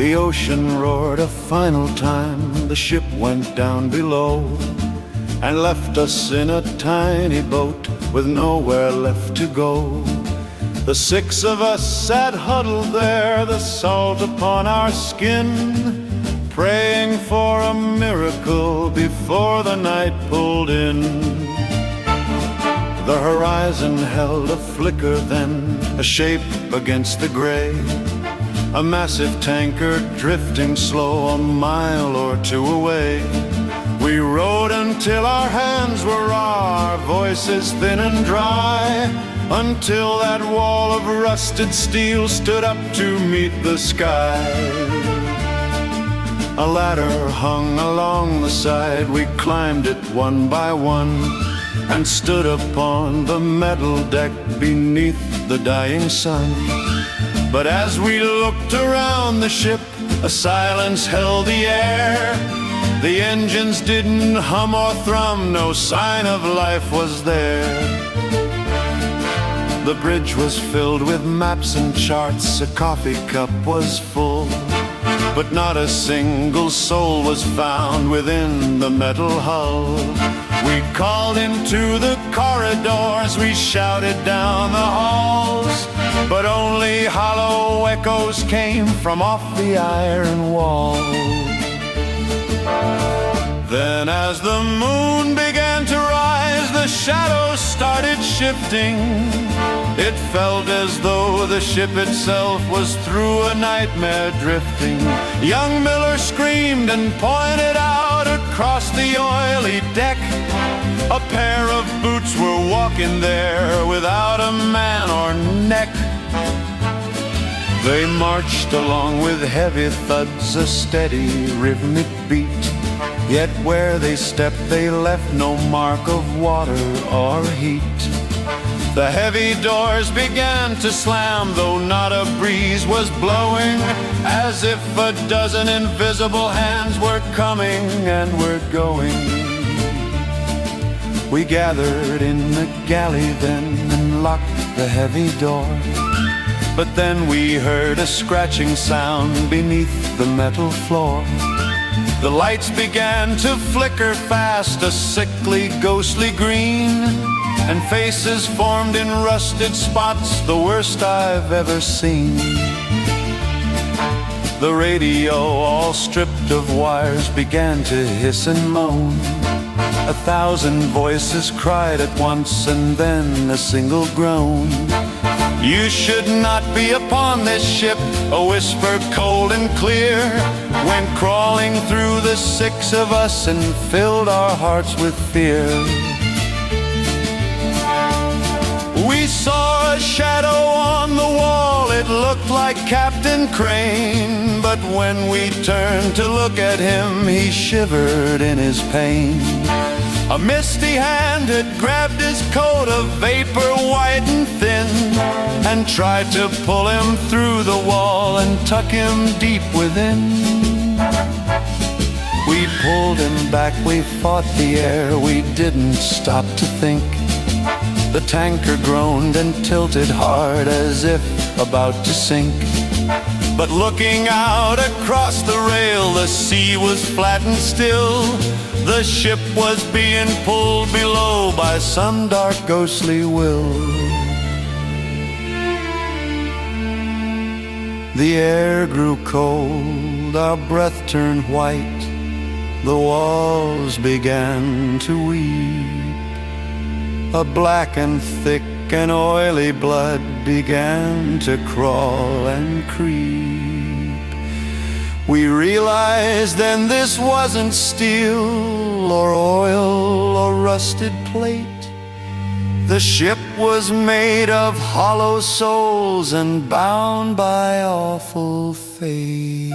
The ocean roared a final time, the ship went down below and left us in a tiny boat with nowhere left to go. The six of us sat huddled there, the salt upon our skin, praying for a miracle before the night pulled in. The horizon held a flicker then, a shape against the gray, a massive tanker drifting slow a mile or two away. We rowed until our hands were raw, our voices thin and dry, until that wall of rusted steel stood up to meet the sky. A ladder hung along the side, we climbed it one by one, and stood upon the metal deck beneath the dying sun. But as we looked around the ship, a silence held the air. The engines didn't hum or thrum, no sign of life was there. The bridge was filled with maps and charts, a coffee cup was full, but not a single soul was found within the metal hull. We called into the corridors, we shouted down the halls, but only hollow echoes came from off the iron wall. Then as the moon began to rise, the shadows started shifting. It felt as though the ship itself was through a nightmare drifting. Young Miller screamed and pointed out across the oily deck. A pair of boots were walking there without a man or neck. They marched along with heavy thuds, a steady rhythmic beat. Yet where they stepped they left no mark of water or heat. The heavy doors began to slam, though not a breeze was blowing, as if a dozen invisible hands were coming and were going. We gathered in the galley then and locked the heavy door. But then we heard a scratching sound beneath the metal floor. The lights began to flicker fast, a sickly, ghostly green, and faces formed in rusted spots, the worst I've ever seen. The radio, all stripped of wires, began to hiss and moan. 1,000 voices cried at once, and then a single groan. You should not be upon this ship, a whisper cold and clear, went crawling through the six of us and filled our hearts with fear. We saw a shadow on the wall, it looked like Captain Crane, but when we turned to look at him, he shivered in his pain. A misty hand had grabbed his coat, a vapor white and thin, and tried to pull him through the wall and tuck him deep within. We pulled him back, we fought the air, we didn't stop to think. The tanker groaned and tilted hard as if about to sink. But looking out across the rail, the sea was flat and still. The ship was being pulled below by some dark ghostly will. The air grew cold, our breath turned white, the walls began to weep. A black and thick and oily blood began to crawl and creep. We realized then this wasn't steel or oil or rusted plate. The ship was made of hollow souls and bound by awful fate.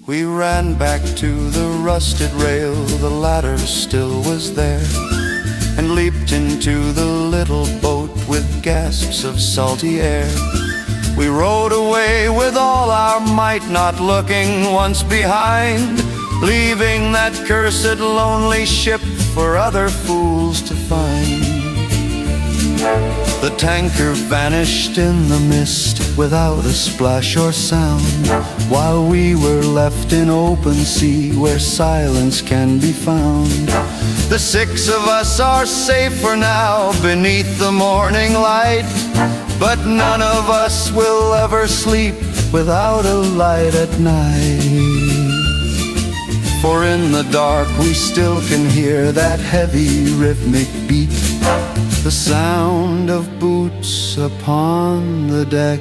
We ran back to the rusted rail, the ladder still was there, and leaped into the little boat with gasps of salty air. We rowed away with all our might, not looking once behind, leaving that cursed lonely ship for other fools to find. The tanker vanished in the mist without a splash or sound, while we were left in open sea where silence can be found. The six of us are safer now beneath the morning light, but none of us will ever sleep without a light at night. For in the dark we still can hear that heavy rhythmic beat, the sound of boots upon the deck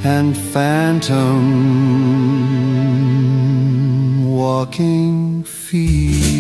and phantom walking feet.